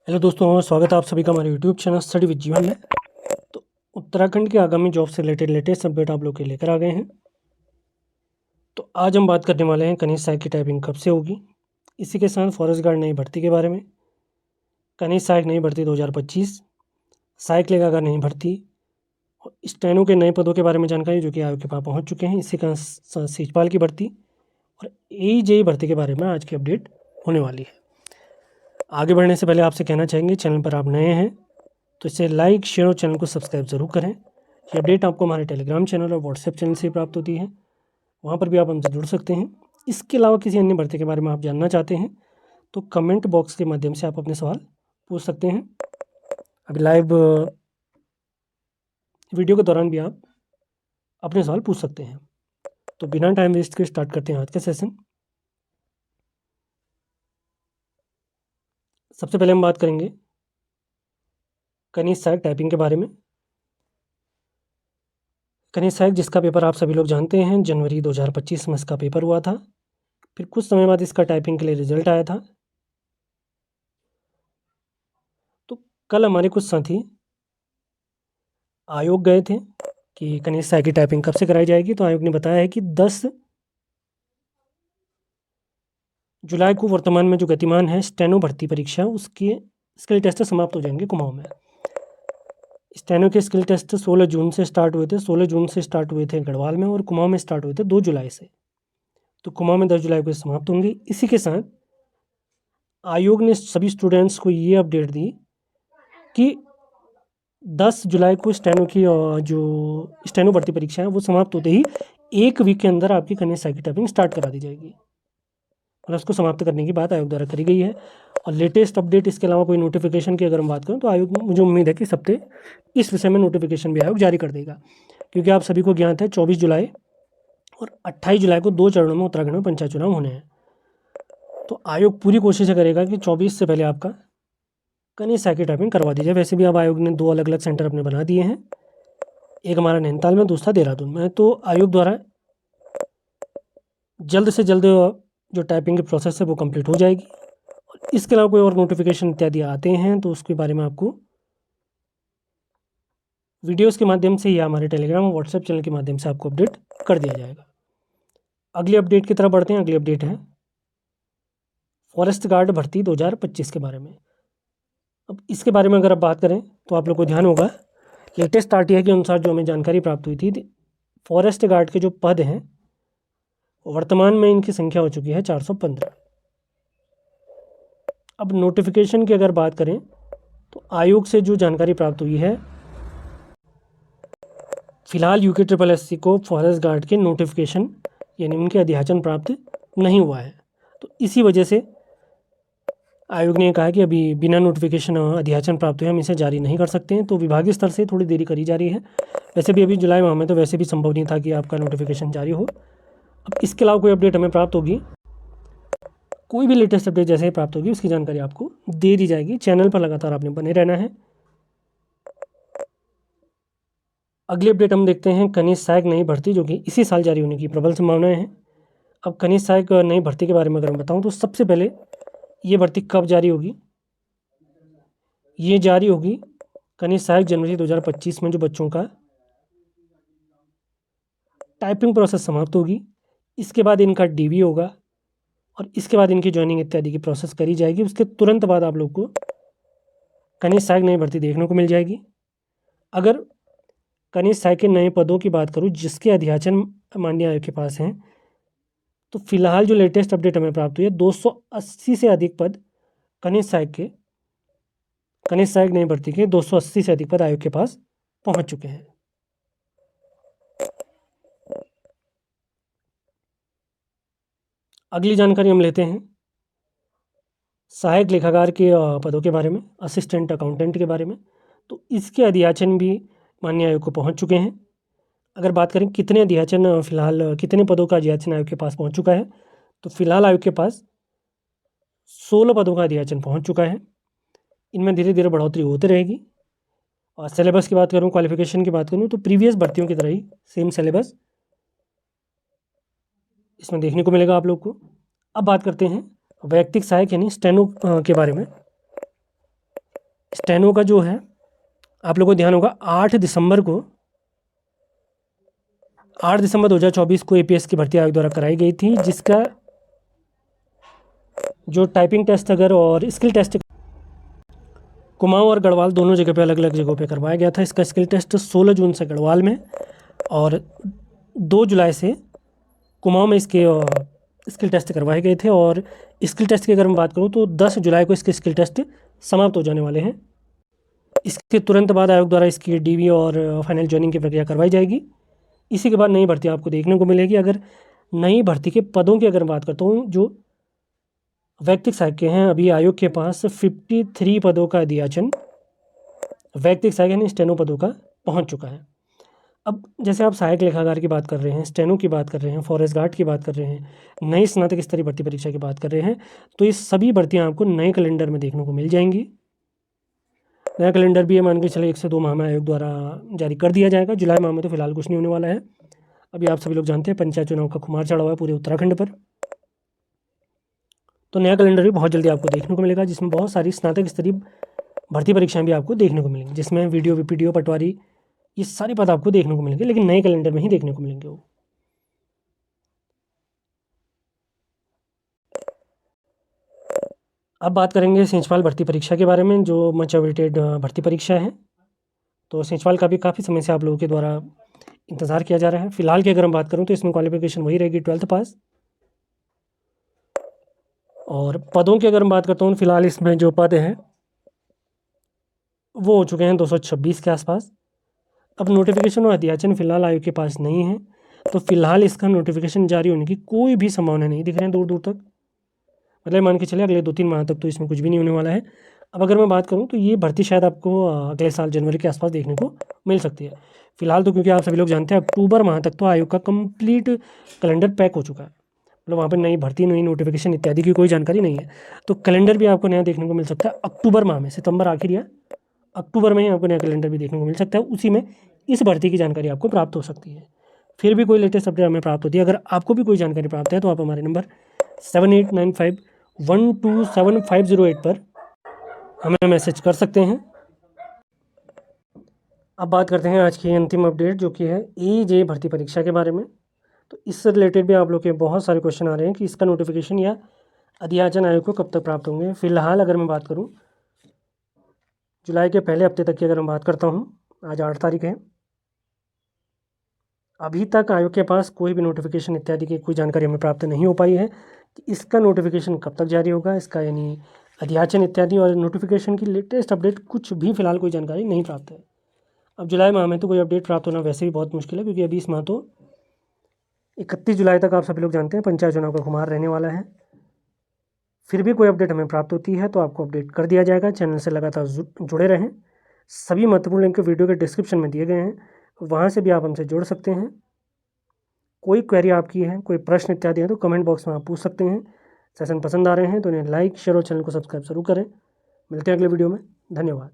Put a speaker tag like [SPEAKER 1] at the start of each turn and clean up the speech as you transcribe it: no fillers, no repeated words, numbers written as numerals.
[SPEAKER 1] Hello दोस्तों, स्वागत है आप सभी का हमारे यूट्यूब चैनल स्टडी विद जीवन में। तो उत्तराखंड की आगामी जॉब से रिलेटेड लेटेस्ट अपडेट आप लोग के लेकर आ गए हैं। तो आज हम बात करने वाले हैं कनीज सहायक की टाइपिंग कब से होगी, इसी के साथ फॉरेस्ट गार्ड नई भर्ती के बारे में, कनीज सहायक नई भर्ती 2025, सहायक लेखाकार नई भर्ती और स्टेनो के नए पदों के बारे में जानकारी जो कि आयोग के पास पहुँच चुके हैं। इसी का सीचपाल की भर्ती और AEJ भर्ती के बारे में आज की अपडेट होने वाली है। आगे बढ़ने से पहले आपसे कहना चाहेंगे, चैनल पर आप नए हैं तो इसे लाइक, शेयर और चैनल को सब्सक्राइब ज़रूर करें। ये अपडेट आपको हमारे टेलीग्राम चैनल और व्हाट्सएप चैनल से प्राप्त होती है, वहाँ पर भी आप हमसे जुड़ सकते हैं। इसके अलावा किसी अन्य भर्ती के बारे में आप जानना चाहते हैं तो कमेंट बॉक्स के माध्यम से आप अपने सवाल पूछ सकते हैं। अभी लाइव वीडियो के दौरान भी आप अपने सवाल पूछ सकते हैं। तो बिना टाइम वेस्ट के स्टार्ट करते हैं आज का सेशन। सबसे पहले हम बात करेंगे कनीज सहायक टाइपिंग के बारे में। कनीज सहायक जिसका पेपर आप सभी लोग जानते हैं, जनवरी 2025 में इसका पेपर हुआ था। फिर कुछ समय बाद इसका टाइपिंग के लिए रिजल्ट आया था। तो कल हमारे कुछ साथी आयोग गए थे कि कनीज सहायक की टाइपिंग कब से कराई जाएगी। तो आयोग ने बताया है कि 10 जुलाई को वर्तमान में जो गतिमान है स्टेनो भर्ती परीक्षा, उसके स्किल टेस्ट समाप्त हो जाएंगे कुमाऊं में। स्टेनो के स्किल टेस्ट 16 जून से स्टार्ट हुए थे। 16 जून से स्टार्ट हुए थे गढ़वाल में और कुमाऊं में स्टार्ट हुए थे 2 जुलाई से। तो कुमाऊं में 10 जुलाई को समाप्त होंगे। इसी के साथ आयोग ने सभी स्टूडेंट्स को ये अपडेट दी कि 10 जुलाई को स्टेनो की जो स्टेनो भर्ती परीक्षा है वो समाप्त होते ही 1 वीक के अंदर आपकी कनीज सहायक की टाइपिंग स्टार्ट करा दी जाएगी और उसको समाप्त करने की बात आयोग द्वारा करी गई है। और लेटेस्ट अपडेट इसके अलावा कोई नोटिफिकेशन की अगर हम बात करें तो आयोग, मुझे उम्मीद है कि इस हफ्ते इस विषय में नोटिफिकेशन भी आयोग जारी कर देगा, क्योंकि आप सभी को ज्ञात है 24 जुलाई और 28 जुलाई को 2 चरणों में उत्तराखंड में पंचायत चुनाव होने हैं। तो आयोग पूरी कोशिश करेगा कि 24 से पहले आपका कनीज सहायक की टाइपिंग करवा दी जाए। वैसे भी अब आयोग ने 2 अलग अलग सेंटर अपने बना दिए हैं, एक हमारा नैनीताल में, दूसरा देहरादून में। तो आयोग द्वारा जल्द से जल्द जो टाइपिंग की प्रोसेस है वो कंप्लीट हो जाएगी। और इसके अलावा कोई और नोटिफिकेशन इत्यादि आते हैं तो उसके बारे में आपको वीडियोस के माध्यम से या हमारे टेलीग्राम और व्हाट्सएप चैनल के माध्यम से आपको अपडेट कर दिया जाएगा। अगली अपडेट की तरफ बढ़ते हैं। अगली अपडेट है फॉरेस्ट गार्ड भर्ती 2025 के बारे में। अब इसके बारे में अगर आप बात करें तो आप लोग को ध्यान होगा, लेटेस्ट RTI के अनुसार जो हमें जानकारी प्राप्त हुई थी, फॉरेस्ट गार्ड के जो पद हैं वर्तमान में इनकी संख्या हो चुकी है 415। अब नोटिफिकेशन की अगर बात करें तो आयोग से जो जानकारी प्राप्त हुई है, फिलहाल UKSSC को फॉरेस्ट गार्ड के नोटिफिकेशन यानी उनके अध्याचन प्राप्त नहीं हुआ है। तो इसी वजह से आयोग ने कहा कि अभी बिना नोटिफिकेशन अध्याचन प्राप्त हुए हम इसे जारी नहीं कर सकते हैं। तो विभागीय स्तर से थोड़ी देरी करी जा रही है। वैसे भी अभी जुलाई माह में तो वैसे भी संभव नहीं था कि आपका नोटिफिकेशन जारी हो। अब इसके अलावा कोई अपडेट हमें प्राप्त होगी, कोई भी लेटेस्ट अपडेट जैसे ही प्राप्त होगी उसकी जानकारी आपको दे दी जाएगी। चैनल पर लगातार आपने बने रहना है। अगली अपडेट हम देखते हैं कनीज सहायक नई भर्ती, जो कि इसी साल जारी होने की प्रबल संभावनाएं हैं। अब कनीज सहायक नई भर्ती के बारे में अगर मैं बताऊं तो सबसे पहले ये भर्ती कब जारी होगी, ये जारी होगी कनीज सहायक जनवरी 2025 में, जो बच्चों का टाइपिंग प्रोसेस समाप्त होगी। इसके बाद इनका DV होगा और इसके बाद इनकी ज्वाइनिंग इत्यादि की प्रोसेस करी जाएगी। उसके तुरंत बाद आप लोग को कनीज सहायक नई भर्ती देखने को मिल जाएगी। अगर कनीज सहायक के नए पदों की बात करूं जिसके अध्याचन माननीय आयोग के पास हैं, तो फिलहाल जो लेटेस्ट अपडेट हमें प्राप्त हुई है 280 से अधिक पद कनीज सहायक नई भर्ती के 280 से अधिक पद आयोग के पास पहुंच चुके हैं। अगली जानकारी हम लेते हैं सहायक लेखाकार के पदों के बारे में, असिस्टेंट अकाउंटेंट के बारे में। तो इसके अध्याचन भी माननीय आयोग को पहुंच चुके हैं। अगर बात करें कितने अध्याचन, फिलहाल कितने पदों का अध्याचन आयोग के पास पहुंच चुका है, तो फिलहाल आयोग के पास 16 पदों का अध्याचन पहुंच चुका है। इनमें धीरे धीरे बढ़ोतरी होती रहेगी। और सिलेबस की बात करूं, क्वालिफिकेशन की बात करूं, तो प्रीवियस भर्तियों की तरह ही सेम सिलेबस इसमें देखने को मिलेगा आप लोग को। अब बात करते हैं वैयक्तिक सहायक यानी स्टेनो के बारे में। स्टेनो का जो है आप लोगों को ध्यान होगा 8 दिसंबर 2024 को एपीएस की भर्ती आयोग द्वारा कराई गई थी, जिसका जो टाइपिंग टेस्ट अगर और स्किल टेस्ट कुमाऊं और गढ़वाल दोनों जगह पे अलग अलग जगहों पे करवाया गया था। इसका स्किल टेस्ट 16 जून से गढ़वाल में और 2 जुलाई से कुमाऊं में इसके स्किल टेस्ट करवाए गए थे। और स्किल टेस्ट की अगर मैं बात करूं तो 10 जुलाई को इसके स्किल टेस्ट समाप्त हो जाने वाले हैं। इसके तुरंत बाद आयोग द्वारा इसकी डीवी और फाइनल ज्वाइनिंग की प्रक्रिया करवाई जाएगी। इसी के बाद नई भर्ती आपको देखने को मिलेगी। अगर नई भर्ती के पदों की अगर बात करता हूँ, जो वैयक्तिक सहायक के हैं, अभी आयोग के पास 53 पदों का अध्याचन वैयक्तिक सहायक यानी स्टेनो पदों का पहुंच चुका है। अब जैसे आप सहायक लेखाकार की बात कर रहे हैं, स्टेनो की बात कर रहे हैं, फॉरेस्ट गार्ड की बात कर रहे हैं, नई स्नातक स्तरीय भर्ती परीक्षा की बात कर रहे हैं, तो ये सभी भर्तियां आपको नए कैलेंडर में देखने को मिल जाएंगी। नया कैलेंडर भी है, मान के चले 1 से 2 माह में आयोग द्वारा जारी कर दिया जाएगा। जुलाई माह में तो फिलहाल कुछ नहीं होने वाला है। अभी आप सभी लोग जानते हैं पंचायत चुनाव का खुमार चढ़ा हुआ है पूरे उत्तराखंड पर। तो नया कैलेंडर भी बहुत जल्दी आपको देखने को मिलेगा, जिसमें बहुत सारी स्नातक स्तरीय भर्ती परीक्षाएं भी आपको देखने को मिलेंगी, जिसमें वीडियो वीपीडीओ पटवारी ये सारे पद आपको देखने को मिलेंगे, लेकिन नए कैलेंडर में ही देखने को मिलेंगे वो। अब बात करेंगे सेंचपाल भर्ती परीक्षा के बारे में, जो मच अवेटेड भर्ती परीक्षा है। तो सेंचपाल का भी काफ़ी समय से आप लोगों के द्वारा इंतज़ार किया जा रहा है। फिलहाल की अगर हम बात करूँ तो इसमें क्वालिफिकेशन वही रहेगी 12th पास। और पदों की अगर मैं बात करता हूँ, फिलहाल इसमें जो पद हैं वो हो चुके हैं 226 के आसपास। अब नोटिफिकेशन और अध्याचन फिलहाल आयोग के पास नहीं है, तो फिलहाल इसका नोटिफिकेशन जारी होने की कोई भी संभावना नहीं दिख रही है दूर दूर तक। मतलब मान के चले अगले 2-3 माह तक तो इसमें कुछ भी नहीं होने वाला है। अब अगर मैं बात करूं तो ये भर्ती शायद आपको अगले साल जनवरी के आसपास देखने को मिल सकती है। फिलहाल तो क्योंकि आप सभी लोग जानते हैं अक्टूबर माह तक तो आयोग का कंप्लीट कैलेंडर पैक हो चुका है, मतलब वहाँ पर नई भर्ती, नई नोटिफिकेशन इत्यादि की कोई जानकारी नहीं है। तो कैलेंडर भी आपको नया देखने को मिल सकता है अक्टूबर माह में, सितंबर आखिर या अक्टूबर में ही आपको नया कैलेंडर भी देखने को मिल सकता है। उसी में इस भर्ती की जानकारी आपको प्राप्त हो सकती है। फिर भी कोई लेटेस्ट अपडेट हमें प्राप्त होती है, अगर आपको भी कोई जानकारी प्राप्त है तो आप हमारे नंबर 7895127508 पर हमें मैसेज कर सकते हैं। अब बात करते हैं आज की अंतिम अपडेट, जो कि है एजे भर्ती परीक्षा के बारे में। तो इससे रिलेटेड भी आप लोग के बहुत सारे क्वेश्चन आ रहे हैं कि इसका नोटिफिकेशन या अध्याचन आयोग को कब तक प्राप्त होंगे। फिलहाल अगर मैं बात करूं जुलाई के पहले हफ्ते तक की अगर मैं बात करता हूं, आज 8 तारीख है, अभी तक आयोग के पास कोई भी नोटिफिकेशन इत्यादि की कोई जानकारी हमें प्राप्त नहीं हो पाई है कि इसका नोटिफिकेशन कब तक जारी होगा, इसका यानी अध्याचन इत्यादि और नोटिफिकेशन की लेटेस्ट अपडेट कुछ भी फिलहाल कोई जानकारी नहीं प्राप्त है। अब जुलाई माह में तो कोई अपडेट प्राप्त होना वैसे भी बहुत मुश्किल है, क्योंकि अभी इस माह तो 31 जुलाई तक आप सभी लोग जानते हैं पंचायत चुनाव का खुमार रहने वाला है। फिर भी कोई अपडेट हमें प्राप्त होती है तो आपको अपडेट कर दिया जाएगा। चैनल से लगातार जुड़े रहें। सभी महत्वपूर्ण लिंक वीडियो के डिस्क्रिप्शन में दिए गए हैं, वहाँ से भी आप हमसे जुड़ सकते हैं। कोई क्वेरी आपकी है, कोई प्रश्न इत्यादि है तो कमेंट बॉक्स में आप पूछ सकते हैं। सेशन पसंद आ रहे हैं तो इन्हें लाइक, शेयर और चैनल को सब्सक्राइब जरूर करें। मिलते हैं अगले वीडियो में। धन्यवाद।